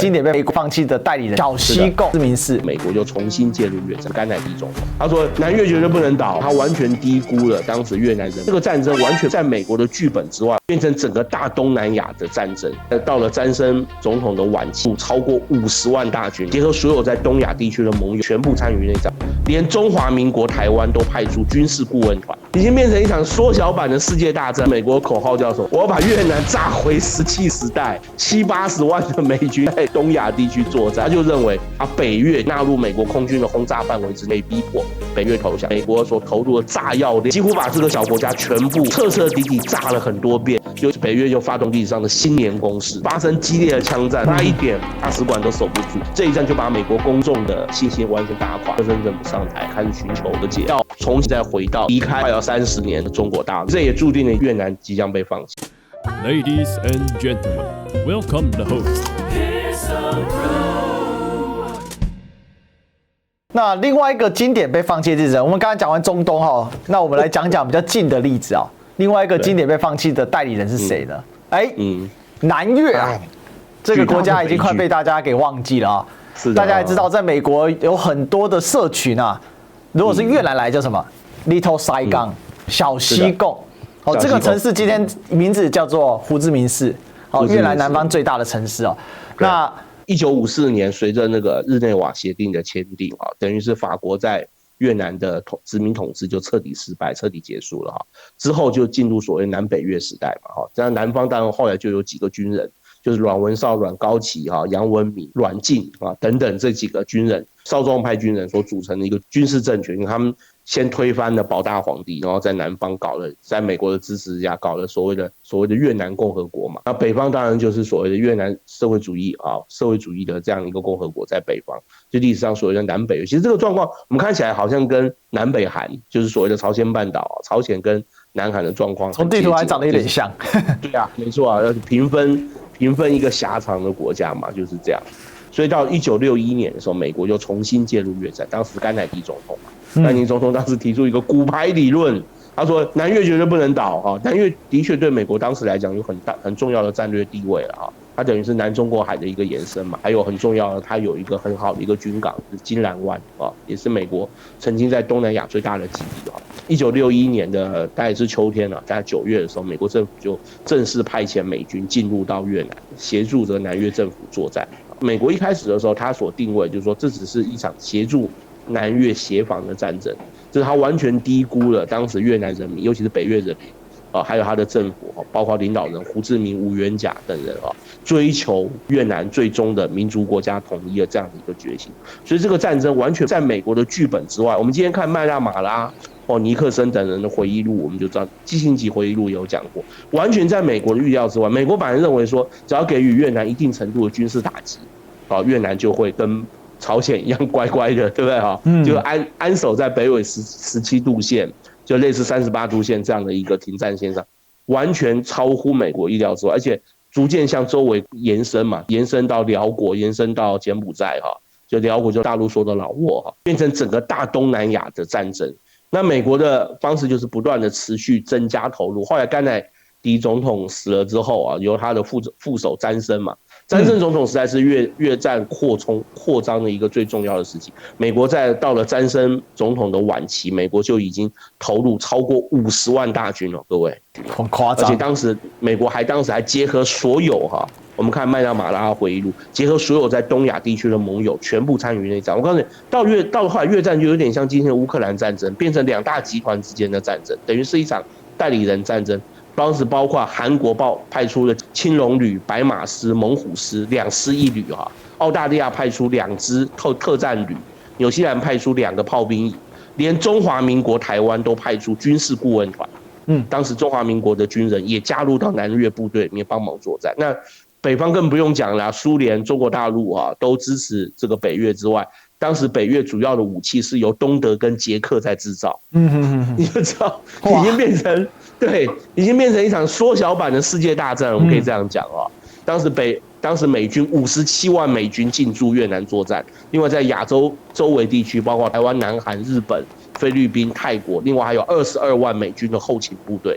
经典被美国放弃的代理人小西贡志明市，美国就重新介入越战。甘乃迪总统他说南越绝对不能倒，他完全低估了当时越南人。这个战争完全在美国的剧本之外，变成整个大东南亚的战争。到了詹森总统的晚期，超过50万大军，结合所有在东亚地区的盟友，全部参与内战，连中华民国台湾都派出军事顾问团，已经变成一场缩小版的世界大战。美国口号叫什么？我要把越南炸回17时代，70-80万的美军在东亚地区作战。他就认为北越纳入美国空军的轰炸范围之内，逼迫北越投降。美国所投入的炸药几乎把这个小国家全部彻彻底底炸了很多遍。就是北越就发动历史上的新年攻势，发生激烈的枪战，差一点大使馆都守不住。这一战就把美国公众的信心完全打垮。真正不上台，开始寻求和解，要重新再回到离开快要30年的中国大陆。这也注定了越南即将被放弃。Ladies and gentlemen, welcome the host. 那另外一个经典被放弃的日子，我们刚才讲完中东哈，那我们来讲讲比较近的例子啊。另外一个经典被放弃的代理人是谁呢？南越啊，这个国家已经快被大家给忘记了啊。大家也知道，在美国有很多的社群啊，如果是越南来叫什么 Little Saigon 小西贡。哦，这个城市今天名字叫做胡志明市，哦，越南南方最大的城市哦。那1954年，随着那个日内瓦协定的签订啊，等于是法国在越南的殖民统治就彻底失败，彻底结束了哈。之后就进入所谓南北越时代嘛哈。这样南方当然后来就有几个军人，就是阮文绍、阮高祺哈、杨文敏、阮敬啊等等这几个军人，少壮派军人所组成的一个军事政权。他们先推翻了保大皇帝，然后在南方搞了，在美国的支持下搞了所谓的越南共和国嘛。那北方当然就是所谓的越南社会主义啊，社会主义的这样一个共和国在北方，就历史上所谓的南北越。其实这个状况我们看起来好像跟南北韩，就是所谓的朝鲜半岛、朝鲜跟南韩的状况，从地图还长得有点像。对啊，没错啊，要平分一个狭长的国家嘛，就是这样。所以到1961年的时候，美国就重新介入越战。当时甘乃迪总统甘乃迪总统当时提出一个骨牌理论，他说南越绝对不能倒哈。南越的确对美国当时来讲有很重要的战略地位了哈。它等于是南中国海的一个延伸嘛，还有很重要的，它有一个很好的一个军港，就是金兰湾啊，也是美国曾经在东南亚最大的基地啊。1961年的大概是秋天了，大概9月的时候，美国政府就正式派遣美军进入到越南，协助着南越政府作战。美国一开始的时候，他所定位就是说，这只是一场协助南越协防的战争，就是他完全低估了当时越南人民，尤其是北越人民。还有他的政府，包括领导人胡志明、吴元甲等人追求越南最终的民族国家统一的这样的一个决心。所以这个战争完全在美国的剧本之外。我们今天看麦纳马拉、尼克森等人的回忆录，我们就知道基辛格回忆录有讲过，完全在美国的预料之外。美国本来认为说，只要给予越南一定程度的军事打击，越南就会跟朝鲜一样乖乖的，对不对？就安守在北纬17度线。就类似38度线这样的一个停战线上，完全超乎美国意料之外，而且逐渐向周围延伸嘛，延伸到辽国，延伸到柬埔寨就辽国就大陆说的老挝变成整个大东南亚的战争。那美国的方式就是不断的持续增加投入。后来甘乃迪总统死了之后由他的副手詹森嘛。詹森总统时代是越战扩张的一个最重要的时期。美国到了詹森总统的晚期，美国就已经投入超过50万大军了，各位，很夸张。而且当时美国当时还结合所有我们看麦纳马拉回忆录，结合所有在东亚地区的盟友，全部参与内战。我告诉你，到后来越战就有点像今天的乌克兰战争，变成两大集团之间的战争，等于是一场代理人战争。当时包括韩国派出的青龙旅、白马师、猛虎师2师1旅澳大利亚派出2支特战旅，纽西兰派出2个炮兵营，连中华民国台湾都派出军事顾问团。当时中华民国的军人也加入到南越部队里面帮忙作战。那北方更不用讲了，苏联、中国大陆都支持这个北越之外，当时北越主要的武器是由东德跟捷克在制造。你就知道已经变成一场缩小版的世界大战，我们可以这样讲当时美军57万美军进驻越南作战，另外在亚洲周围地区，包括台湾、南韩、日本、菲律宾、泰国，另外还有22万美军的后勤部队。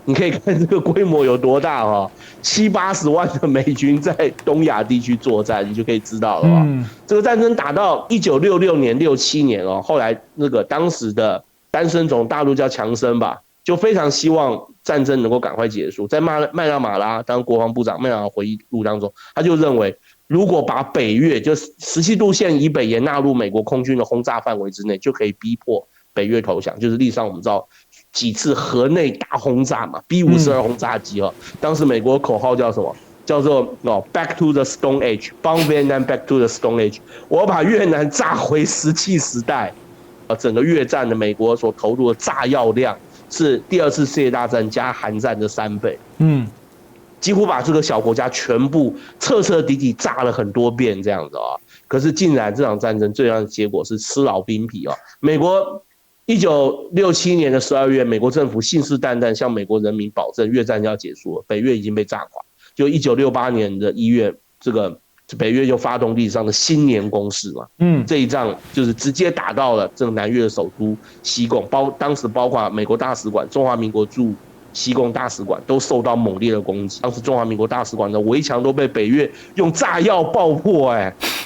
你可以看这个规模有多大哈，70-80万的美军在东亚地区作战，你就可以知道了吧。这个战争打到1966年、67年哦，后来那个当时的丹森总大陆叫强森吧，就非常希望战争能够赶快结束。在麦纳马拉当国防部长，麦纳马拉回忆录当中，他就认为，如果把北越就17度线以北也纳入美国空军的轰炸范围之内，就可以逼迫北越投降。就是历史上我们知道几次河内大轰炸嘛 ，B-52轰炸机哦，当时美国口号叫什么？叫做Back to the Stone Age， 帮 Vietnam Back to the Stone Age， 我要把越南炸回石器时代。整个越战的美国所投入的炸药量是第2次世界大战加韩战的3倍，几乎把这个小国家全部彻彻底底炸了很多遍这样子啊。可是竟然这场战争最终的结果是吃老兵皮啊！美国1967年的12月，美国政府信誓旦旦向美国人民保证越战要结束了，北越已经被炸垮。就1968年的1月，这个北越就发动历史上的新年攻势嘛，这一仗就是直接打到了这个南越的首都西贡，当时包括美国大使馆、中华民国驻西贡大使馆都受到猛烈的攻击。当时中华民国大使馆的围墙都被北越用炸药爆破，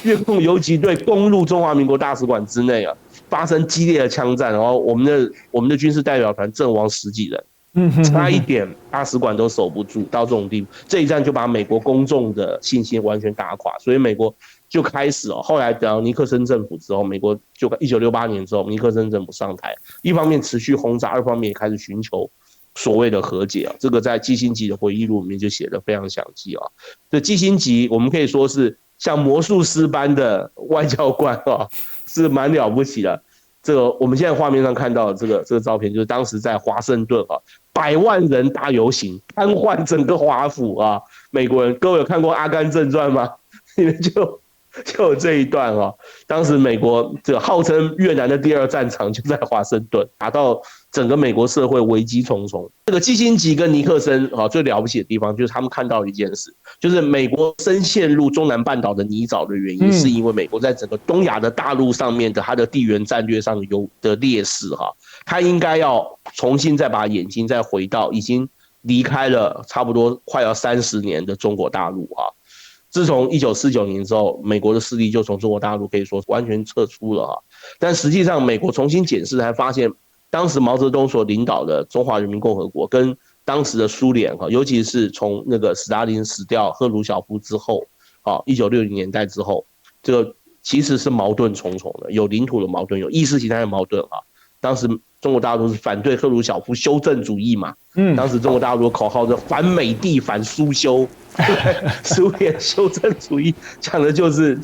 越共游击队攻入中华民国大使馆之内啊，发生激烈的枪战，然后我们的军事代表团阵亡10几人。差一点大使馆都守不住，到这种地步，这一战就把美国公众的信心完全打垮，所以美国就开始后来等到尼克森政府之后，美国就1968年之后，尼克森政府上台，一方面持续轰炸，二方面也开始寻求所谓的和解这个在基辛格的回忆录里面就写得非常详细这基辛格我们可以说是像魔术师般的外交官是蛮了不起的。这个我们现在画面上看到的这个照片，就是当时在华盛顿100万人大游行，瘫痪整个华府美国人，各位有看过《阿甘正传》吗？里面就有这一段当时美国这个号称越南的第2战场就在华盛顿，打到整个美国社会危机重重。这个基辛格跟尼克森最了不起的地方就是他们看到一件事，就是美国深陷入中南半岛的泥沼的原因，是因为美国在整个东亚的大陆上面的它的地缘战略上有的劣势它应该要重新再把眼睛再回到已经离开了差不多快要30年的中国大陆自从1949年之后，美国的势力就从中国大陆可以说完全撤出了但实际上美国重新检视才发现，当时毛泽东所领导的中华人民共和国跟当时的苏联尤其是从那个斯大林死掉赫鲁晓夫之后1960年代之后，这个其实是矛盾重重的，有领土的矛盾，有意识形态的矛盾当时中国大陆是反对赫鲁晓夫修正主义嘛，当时中国大陆的口号是反美帝反苏修，苏联修正主义讲的就是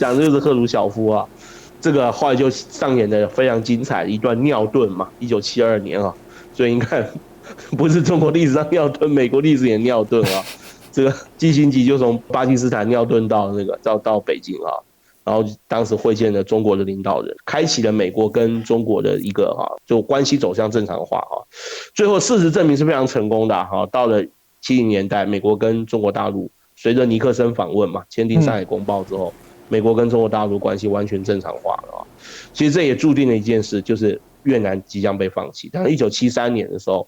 赫鲁晓夫这个后来就上演了非常精彩的一段尿遁嘛，1972年所以你看，不是中国历史上尿遁，美国历史也尿遁这个基辛格就从巴基斯坦尿遁到北京然后当时会见了中国的领导人，开启了美国跟中国的一个就关系走向正常化最后事实证明是非常成功的到了70年代，美国跟中国大陆随着尼克森访问嘛，签订《上海公报》之后，美国跟中国大陆关系完全正常化了其实这也注定了一件事，就是越南即将被放弃。但是1973年的时候，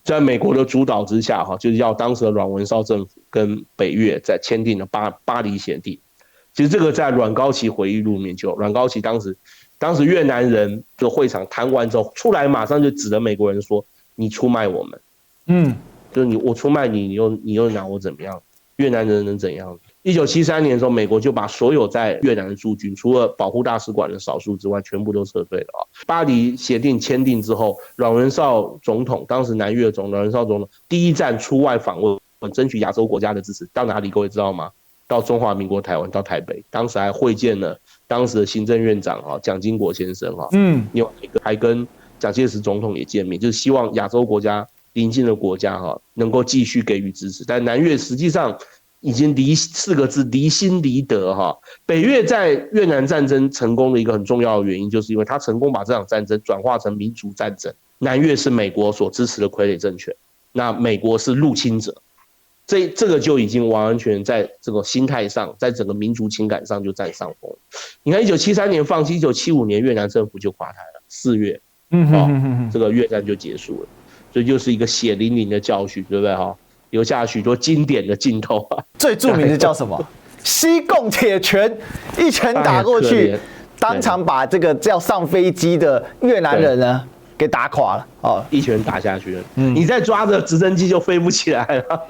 在美国的主导之下就是要当时的阮文绍政府跟北越在签订了巴黎协定。其实这个在阮高祺回忆录里面就有，阮高祺当时越南人的会场谈完之后出来，马上就指着美国人说：“你出卖我们。”就是我出卖你，你又拿我怎么样？越南人能怎样？1973年的时候，美国就把所有在越南的驻军，除了保护大使馆的少数之外，全部都撤退了巴黎协定签订之后，阮文绍总统，当时南越总阮文绍总统第一站出外访问，争取亚洲国家的支持，到哪里各位知道吗？到中华民国台湾，到台北，当时还会见了当时的行政院长蒋经国先生还跟蒋介石总统也见面，就是希望亚洲国家邻近的国家能够继续给予支持。但南越实际上已经4个字离心离德北越在越南战争成功的一个很重要的原因，就是因为他成功把这场战争转化成民族战争。南越是美国所支持的傀儡政权，那美国是入侵者。这个就已经完全在这个心态上，在整个民族情感上就占上风。你看1973年放弃，1975年越南政府就垮台了，4月这个越战就结束了。所以就是一个血淋淋的教训，对不对哈？留下许多经典的镜头啊。最著名的叫什么？西贡铁拳，一拳打过去，当场把这个要上飞机的越南人呢给打垮了。哦，一拳打下去了，你再抓着直升机就飞不起来了。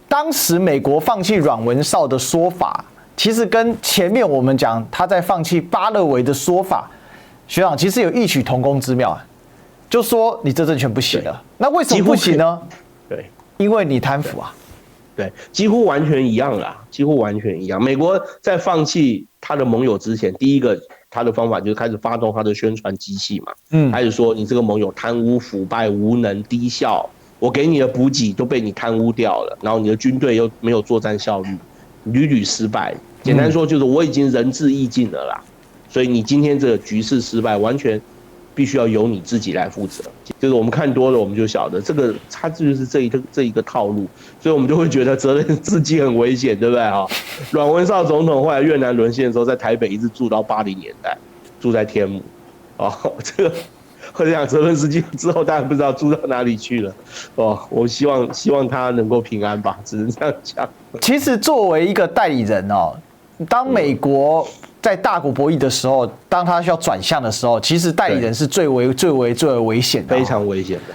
当时美国放弃阮文绍的说法，其实跟前面我们讲他在放弃巴勒维的说法，学长其实有异曲同工之妙啊。就说你这政权不行了，那为什么不行呢？对，因为你贪腐啊。对，几乎完全一样啦，几乎完全一样。美国在放弃他的盟友之前，第一个他的方法就是开始发动他的宣传机器嘛，开始说你这个盟友贪污腐败无能低效，我给你的补给都被你贪污掉了，然后你的军队又没有作战效率，屡屡失败。简单说就是我已经仁至义尽了啦，所以你今天这个局势失败，完全必须要由你自己来负责。就是我们看多了，我们就晓得这个它就是这一个套路，所以我们就会觉得责任自己很危险，对不对啊？阮文绍总统后来越南沦陷的时候，在台北一直住到80年代，住在天母，哦，这个或者讲泽伦斯基之后，当然不知道住到哪里去了，哦，我希望他能够平安吧，只能这样讲。其实作为一个代理人哦，当美国在大国博弈的时候，当他需要转向的时候，其实代理人是最为危险的，非常危险的。